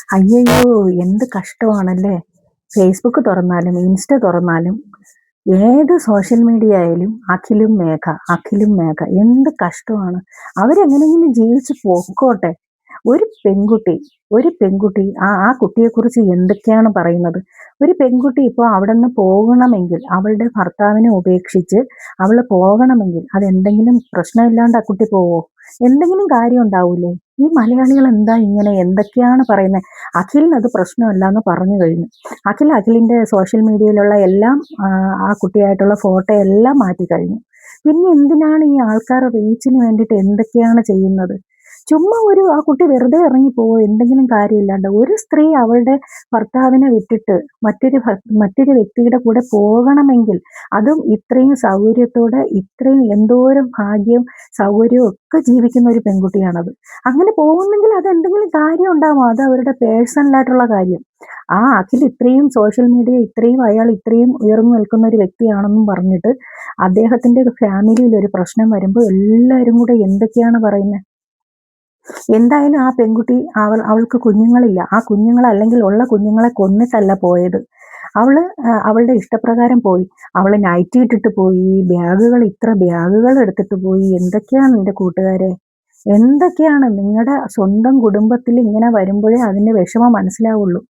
അയ്യയ്യോ! എന്ത് കഷ്ടമാണല്ലേ! Facebook തുറന്നാലും, insta തുറന്നാലും, ഏത് സോഷ്യൽ മീഡിയ ആയാലും അഖിലും മേഘ, അഖിലും മേഘ. എന്ത് കഷ്ടമാണ്. അവരെങ്ങനെയെങ്കിലും ജീവിച്ച് പൊക്കോട്ടെ. ഒരു പെൺകുട്ടി ഒരു പെൺകുട്ടി ആ ആ കുട്ടിയെക്കുറിച്ച് എന്തൊക്കെയാണ് പറയുന്നത്? ഒരു പെൺകുട്ടി ഇപ്പോൾ അവിടുന്ന് പോകണമെങ്കിൽ, അവളുടെ ഭർത്താവിനെ ഉപേക്ഷിച്ച് അവള് പോകണമെങ്കിൽ അതെന്തെങ്കിലും പ്രശ്നമില്ലാണ്ട് ആ കുട്ടി പോവോ? എന്തെങ്കിലും കാര്യം ഉണ്ടാവൂലേ? ഈ മലയാളികൾ എന്താ ഇങ്ങനെ എന്തൊക്കെയാണ് പറയുന്നത്? അഖിലിനത് പ്രശ്നമല്ല എന്ന് പറഞ്ഞു കഴിഞ്ഞു. അഖിലിന്റെ സോഷ്യൽ മീഡിയയിലുള്ള എല്ലാം ആ കുട്ടിയായിട്ടുള്ള ഫോട്ടോ എല്ലാം മാറ്റി കഴിഞ്ഞു. പിന്നെ എന്തിനാണ് ഈ ആൾക്കാർ റീച്ചിന് വേണ്ടിയിട്ട് എന്തൊക്കെയാണ് ചെയ്യുന്നത്? ചുമ്മാ ആ കുട്ടി വെറുതെ ഇറങ്ങിപ്പോവോ എന്തെങ്കിലും കാര്യമില്ലാണ്ട്. ഒരു സ്ത്രീ അവളുടെ ഭർത്താവിനെ വിട്ടിട്ട് മറ്റൊരു വ്യക്തിയുടെ കൂടെ പോകണമെങ്കിൽ, അതും ഇത്രയും സൗകര്യത്തോടെ, ഇത്രയും എന്തോരം ഭാഗ്യവും സൗകര്യവും ഒക്കെ ജീവിക്കുന്ന ഒരു പെൺകുട്ടിയാണത്. അങ്ങനെ പോകുന്നെങ്കിൽ അതെന്തെങ്കിലും കാര്യം ഉണ്ടാവും. അത് അവരുടെ പേഴ്സണൽ ആയിട്ടുള്ള കാര്യം. ആ അഖിൽ ഇത്രയും സോഷ്യൽ മീഡിയ ഇത്രയും അയാൾ ഇത്രയും ഉയർന്നു നിൽക്കുന്ന ഒരു വ്യക്തിയാണെന്നും പറഞ്ഞിട്ട് അദ്ദേഹത്തിന്റെ ഫാമിലിയിൽ ഒരു പ്രശ്നം വരുമ്പോൾ എല്ലാവരും കൂടെ എന്തൊക്കെയാണ് പറയുന്നത്? എന്തായാലും ആ പെൺകുട്ടി അവൾക്ക് കുഞ്ഞുങ്ങളില്ല. ആ കുഞ്ഞുങ്ങളെ, അല്ലെങ്കിൽ ഉള്ള കുഞ്ഞുങ്ങളെ കൊന്നിട്ടല്ല പോയത്. അവളുടെ ഇഷ്ടപ്രകാരം പോയി. അവള് നൈറ്റി ഇട്ടിട്ട് പോയി. ഇത്ര ബാഗുകൾ എടുത്തിട്ട് പോയി. എന്തൊക്കെയാണ് എന്റെ കൂട്ടുകാരെ, എന്തൊക്കെയാണ്! നിങ്ങളുടെ സ്വന്തം കുടുംബത്തിൽ ഇങ്ങനെ വരുമ്പോഴേ അതിന്റെ വിഷമം മനസ്സിലാവുള്ളൂ.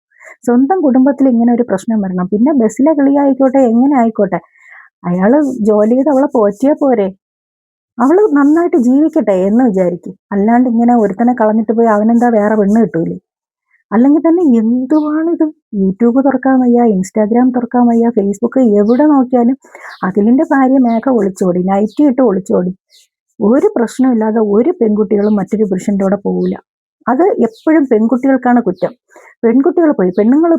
സ്വന്തം കുടുംബത്തിൽ ഇങ്ങനെ ഒരു പ്രശ്നം വരണം. പിന്നെ ബസ്സിലെ കിളിയായിക്കോട്ടെ, എങ്ങനെ ആയിക്കോട്ടെ, അയാള് ജോലി ചെയ്ത് അവളെ പോറ്റിയാ പോരെ. അവള് നന്നായിട്ട് ജീവിക്കട്ടെ എന്ന് വിചാരിക്കും. അല്ലാണ്ട് ഇങ്ങനെ ഒരുത്തനെ കളഞ്ഞിട്ട് പോയി അവനെന്താ വേറെ പെണ്ണ് കിട്ടൂലേ? അല്ലെങ്കിൽ തന്നെ എന്തുവാണിത്? യൂട്യൂബ് തുറക്കാൻ വയ്യ, ഇൻസ്റ്റാഗ്രാം തുറക്കാൻ വയ്യ, ഫേസ്ബുക്ക് എവിടെ നോക്കിയാലും അഖിലിന്റെ ഭാര്യ മേഘ ഒളിച്ചോടി, നൈറ്റി ഇട്ട് ഒളിച്ചോടി. ഒരു പ്രശ്നമില്ലാതെ ഒരു പെൺകുട്ടികളും മറ്റൊരു പുരുഷന്റെ കൂടെ പോവില്ല. അത് എപ്പോഴും പെൺകുട്ടികൾക്കാണ് കുറ്റം. പെണ്ണുങ്ങൾ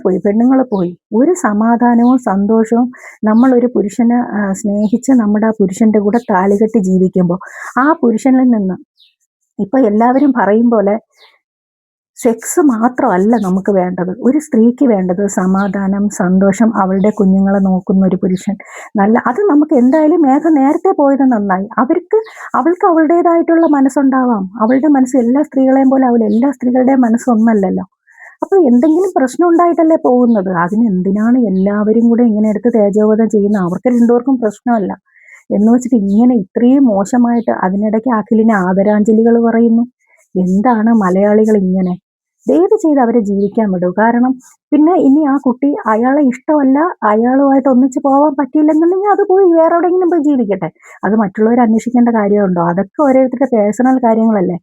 പോയി. ഒരു സമാധാനവും സന്തോഷവും നമ്മൾ ഒരു പുരുഷനെ സ്നേഹിച്ച് നമ്മുടെ ആ പുരുഷന്റെ കൂടെ താലികെട്ടി ജീവിക്കുമ്പോൾ ആ പുരുഷനിൽ നിന്ന്, ഇപ്പൊ എല്ലാവരും പറയും പോലെ, സെക്സ് മാത്രമല്ല നമുക്ക് വേണ്ടത്. ഒരു സ്ത്രീക്ക് വേണ്ടത് സമാധാനം, സന്തോഷം, അവളുടെ കുഞ്ഞുങ്ങളെ നോക്കുന്ന ഒരു പുരുഷൻ. അത് നമുക്ക് എന്തായാലും മേഘ നേരത്തെ പോയത് നന്നായി. അവൾക്ക് അവളുടേതായിട്ടുള്ള മനസ്സുണ്ടാവാം. അവളുടെ മനസ്സ് എല്ലാ സ്ത്രീകളെയും പോലെ ആവില്ല. എല്ലാ സ്ത്രീകളുടെയും മനസ്സൊന്നല്ലല്ലോ. അപ്പൊ എന്തെങ്കിലും പ്രശ്നം ഉണ്ടായിട്ടല്ലേ പോകുന്നത്. എന്തിനാണ് എല്ലാവരും കൂടെ ഇങ്ങനെ എടുത്ത് തേജോവധം ചെയ്യുന്നത്? അവർക്ക് രണ്ടുപേർക്കും പ്രശ്നമല്ല എന്ന് വെച്ചിട്ട് ഇങ്ങനെ ഇത്രയും മോശമായിട്ട് അതിനിടയ്ക്ക് അഖിലിന് ആദരാഞ്ജലികൾ പറയുന്നു. എന്താണ് മലയാളികൾ ഇങ്ങനെ? ദയവ് ചെയ്ത് അവരെ ജീവിക്കാൻ വിടൂ. കാരണം പിന്നെ ഇനി ആ കുട്ടി അയാളെ ഇഷ്ടമല്ല, അയാളുമായിട്ട് ഒന്നിച്ച് പോകാൻ പറ്റിയില്ലെന്നുണ്ടെങ്കിൽ അത് പോയി വേറെ എവിടെയെങ്കിലും പോയി ജീവിക്കട്ടെ. അത് മറ്റുള്ളവർ അന്വേഷിക്കേണ്ട കാര്യമുണ്ടോ? അതൊക്കെ ഓരോരുത്തരുടെ പേഴ്സണൽ കാര്യങ്ങളല്ലേ.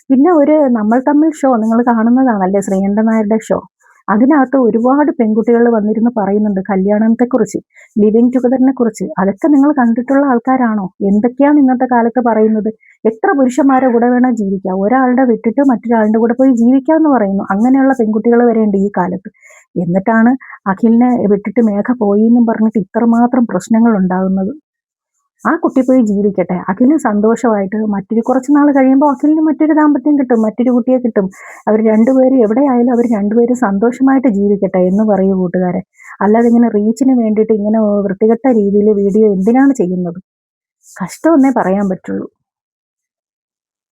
പിന്നെ ഒരു നമ്മൾ തമ്മിൽ ഷോ നിങ്ങൾ കാണുന്നതാണല്ലേ, ശ്രീകണ്ഠൻ നായരുടെ ഷോ. അതിനകത്ത് ഒരുപാട് പെൺകുട്ടികൾ വന്നിരുന്ന് പറയുന്നുണ്ട് കല്യാണത്തെക്കുറിച്ച്, ലിവിങ് ടുഗദറിനെ കുറിച്ച്. അതൊക്കെ നിങ്ങൾ കണ്ടിട്ടുള്ള ആൾക്കാരാണോ? എന്തൊക്കെയാണ് ഇന്നത്തെ കാലത്ത് പറയുന്നത്? എത്ര പുരുഷന്മാരെ കൂടെ വേണം ജീവിക്കാം, ഒരാളുടെ വിട്ടിട്ട് മറ്റൊരാളുടെ കൂടെ പോയി ജീവിക്കാമെന്ന് പറയുന്നു. അങ്ങനെയുള്ള പെൺകുട്ടികൾ വരെയുണ്ട് ഈ കാലത്ത്. എന്നിട്ടാണ് അഖിലിനെ വിട്ടിട്ട് മേഘ പോയി എന്നും പറഞ്ഞിട്ട് ഇത്രമാത്രം പ്രശ്നങ്ങൾ ഉണ്ടാകുന്നത്. ആ കുട്ടി പോയി ജീവിക്കട്ടെ. അഖിലിന് സന്തോഷമായിട്ട് കുറച്ച് നാൾ കഴിയുമ്പോൾ അഖിലിന് മറ്റൊരു ദാമ്പത്യം കിട്ടും, മറ്റൊരു കുട്ടിയെ കിട്ടും. അവർ രണ്ടുപേരും എവിടെയായാലും അവർ രണ്ടുപേരും സന്തോഷമായിട്ട് ജീവിക്കട്ടെ എന്ന് പറയൂ കൂട്ടുകാരെ. അല്ലാതെ ഇങ്ങനെ റീച്ചിന് വേണ്ടിയിട്ട് ഇങ്ങനെ വൃത്തികെട്ട രീതിയിൽ വീഡിയോ എന്തിനാണ് ചെയ്യുന്നത്? കഷ്ടമെന്നേ പറയാൻ പറ്റുള്ളൂ.